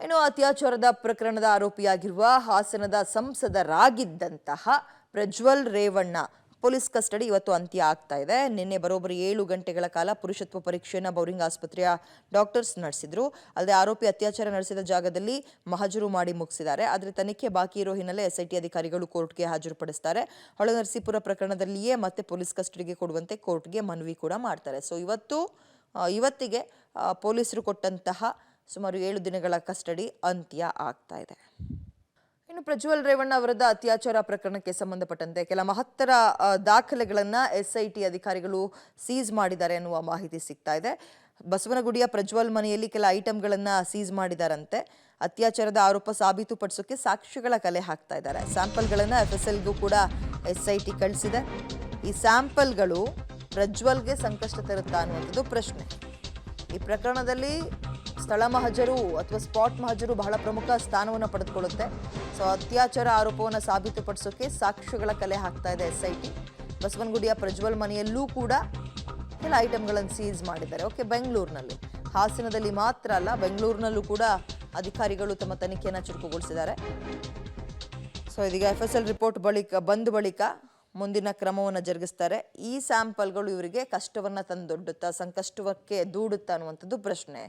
ಇನ್ನು ಅತ್ಯಾಚಾರದ ಪ್ರಕರಣದ ಆರೋಪಿಯಾಗಿರುವ ಹಾಸನದ ಸಂಸದರಾಗಿದ್ದಂತಹ ಪ್ರಜ್ವಲ್ ರೇವಣ್ಣ ಪೊಲೀಸ್ ಕಸ್ಟಡಿ ಇವತ್ತು ಅಂತ್ಯ ಆಗ್ತಾ ಇದೆ. ನಿನ್ನೆ ಬರೋಬ್ಬರಿ 7 ಗಂಟೆಗಳ ಕಾಲ ಪುರುಷತ್ವ ಪರೀಕ್ಷೆಯನ್ನು ಬೌರಿಂಗ್ ಆಸ್ಪತ್ರೆಯ ಡಾಕ್ಟರ್ಸ್ ನಡೆಸಿದ್ರು. ಅಲ್ಲದೆ ಆರೋಪಿ ಅತ್ಯಾಚಾರ ನಡೆಸಿದ ಜಾಗದಲ್ಲಿ ಮಹಜರು ಮಾಡಿ ಮುಗಿಸಿದ್ದಾರೆ. ಆದರೆ ತನಿಖೆ ಬಾಕಿ ಇರೋ ಹಿನ್ನೆಲೆ ಎಸ್ಐಟಿ ಅಧಿಕಾರಿಗಳು ಕೋರ್ಟ್ಗೆ ಹಾಜರುಪಡಿಸ್ತಾರೆ. ಹೊಳೆನರಸೀಪುರ ಪ್ರಕರಣದಲ್ಲಿಯೇ ಮತ್ತೆ ಪೊಲೀಸ್ ಕಸ್ಟಡಿಗೆ ಕೊಡುವಂತೆ ಕೋರ್ಟ್ಗೆ ಮನವಿ ಕೂಡ ಮಾಡ್ತಾರೆ. ಸೊ ಇವತ್ತಿಗೆ ಪೊಲೀಸರು ಕೊಟ್ಟಂತಹ ಸುಮಾರು 7 ದಿನಗಳ ಕಸ್ಟಡಿ ಅಂತ್ಯ ಆಗ್ತಾ ಇದೆ. ಇನ್ನು ಪ್ರಜ್ವಲ್ ರೇವಣ್ಣ ಅವರದ ಅತ್ಯಾಚಾರ ಪ್ರಕರಣಕ್ಕೆ ಸಂಬಂಧಪಟ್ಟಂತೆ ಕೆಲ ಮಹತ್ತರ ದಾಖಲೆಗಳನ್ನು ಎಸ್ಐಟಿ ಅಧಿಕಾರಿಗಳು ಸೀಸ್ ಮಾಡಿದ್ದಾರೆ ಅನ್ನುವ ಮಾಹಿತಿ ಸಿಗ್ತಾ ಇದೆ. ಬಸವನಗುಡಿಯ ಪ್ರಜ್ವಲ್ ಮನೆಯಲ್ಲಿ ಕೆಲ ಐಟಮ್ಗಳನ್ನು ಸೀಸ್ ಮಾಡಿದಾರಂತೆ. ಅತ್ಯಾಚಾರದ ಆರೋಪ ಸಾಬೀತುಪಡಿಸೋಕೆ ಸಾಕ್ಷ್ಯಗಳ ಕಲೆ ಹಾಕ್ತಾ ಇದ್ದಾರೆ. ಸ್ಯಾಂಪಲ್ಗಳನ್ನು FSLಗೂ ಕೂಡ ಎಸ್ಐಟಿ ಕಳಿಸಿದೆ. ಈ ಸ್ಯಾಂಪಲ್ಗಳು ಪ್ರಜ್ವಲ್ಗೆ ಸಂಕಷ್ಟ ತರುತ್ತಾ ಅನ್ನುವಂಥದ್ದು ಪ್ರಶ್ನೆ. ಈ ಪ್ರಕರಣದಲ್ಲಿ ಸ್ಥಳ ಮಹಜರು ಅಥವಾ ಸ್ಪಾಟ್ ಮಹಜರು ಬಹಳ ಪ್ರಮುಖ ಸ್ಥಾನವನ್ನು ಪಡೆದುಕೊಳ್ಳುತ್ತೆ. ಸೊ ಅತ್ಯಾಚಾರ ಆರೋಪವನ್ನು ಸಾಬೀತುಪಡಿಸೋಕೆ ಸಾಕ್ಷ್ಯಗಳ ಕಲೆ ಹಾಕ್ತಾ ಇದೆ ಎಸ್ಐಟಿ. ಬಸವನಗುಡಿಯ ಪ್ರಜ್ವಲ್ ಮನೆಯಲ್ಲೂ ಕೂಡ ಕೆಲ ಐಟಮ್ಗಳನ್ನು ಸೀಸ್ ಮಾಡಿದ್ದಾರೆ. ಓಕೆ, ಬೆಂಗಳೂರಿನಲ್ಲಿ, ಹಾಸನದಲ್ಲಿ ಮಾತ್ರ ಅಲ್ಲ, ಬೆಂಗಳೂರಿನಲ್ಲೂ ಕೂಡ ಅಧಿಕಾರಿಗಳು ತಮ್ಮ ತನಿಖೆಯನ್ನು ಚುರುಕುಗೊಳಿಸಿದ್ದಾರೆ. ಸೊ ಇದೀಗ FSL ರಿಪೋರ್ಟ್ ಬಂದ ಬಳಿಕ ಮುಂದಿನ ಕ್ರಮವನ್ನು ಜರುಗಿಸ್ತಾರೆ. ಈ ಸ್ಯಾಂಪಲ್ಗಳು ಇವರಿಗೆ ಕಷ್ಟವನ್ನು ತಂದೊಡ್ಡುತ್ತಾ, ಸಂಕಷ್ಟಕ್ಕೆ ದೂಡುತ್ತಾ ಅನ್ನುವಂಥದ್ದು ಪ್ರಶ್ನೆ.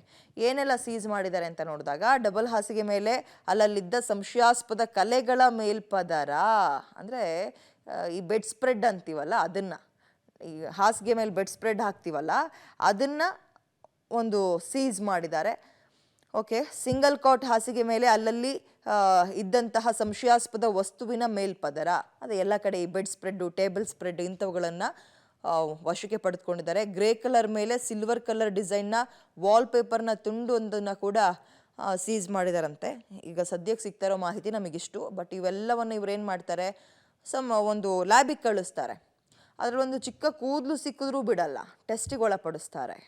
ಏನೆಲ್ಲ ಸೀಸ್ ಮಾಡಿದ್ದಾರೆ ಅಂತ ನೋಡಿದಾಗ, ಡಬಲ್ ಹಾಸಿಗೆ ಮೇಲೆ ಅಲ್ಲಲ್ಲಿದ್ದ ಸಂಶಯಾಸ್ಪದ ಕಲೆಗಳ ಮೇಲ್ಪದರ, ಅಂದರೆ ಈ ಬೆಡ್ ಸ್ಪ್ರೆಡ್ ಅಂತೀವಲ್ಲ, ಅದನ್ನು, ಈ ಹಾಸಿಗೆ ಮೇಲೆ ಬೆಡ್ ಸ್ಪ್ರೆಡ್ ಹಾಕ್ತೀವಲ್ಲ, ಅದನ್ನು ಒಂದು ಸೀಸ್ ಮಾಡಿದ್ದಾರೆ. ಓಕೆ, ಸಿಂಗಲ್ ಕಾಟ್ ಹಾಸಿಗೆ ಮೇಲೆ ಅಲ್ಲಲ್ಲಿ ಇದ್ದಂತಹ ಸಂಶಯಾಸ್ಪದ ವಸ್ತುವಿನ ಮೇಲ್ಪದರ, ಅದು ಎಲ್ಲ ಕಡೆ ಈ ಬೆಡ್ ಸ್ಪ್ರೆಡ್ಡು, ಟೇಬಲ್ ಸ್ಪ್ರೆಡ್ ಇಂಥವುಗಳನ್ನು ವಶಕ್ಕೆ ಪಡೆದುಕೊಂಡಿದ್ದಾರೆ. ಗ್ರೇ ಕಲರ್ ಮೇಲೆ ಸಿಲ್ವರ್ ಕಲರ್ ಡಿಸೈನ್ನ ವಾಲ್ಪೇಪರ್ನ ತುಂಡೊಂದನ್ನು ಕೂಡ ಸೀಸ್ ಮಾಡಿದಾರಂತೆ. ಈಗ ಸದ್ಯಕ್ಕೆ ಸಿಗ್ತಾ ಇರೋ ಮಾಹಿತಿ ನಮಗಿಷ್ಟು. ಬಟ್ ಇವೆಲ್ಲವನ್ನು ಇವ್ರೇನು ಮಾಡ್ತಾರೆ, ಒಂದು ಲ್ಯಾಬಿಗೆ ಕಳಿಸ್ತಾರೆ. ಅದರಲ್ಲೊಂದು ಚಿಕ್ಕ ಕೂದಲು ಸಿಕ್ಕಿದ್ರೂ ಬಿಡಲ್ಲ, ಟೆಸ್ಟಿಗೆ ಒಳಪಡಿಸ್ತಾರೆ.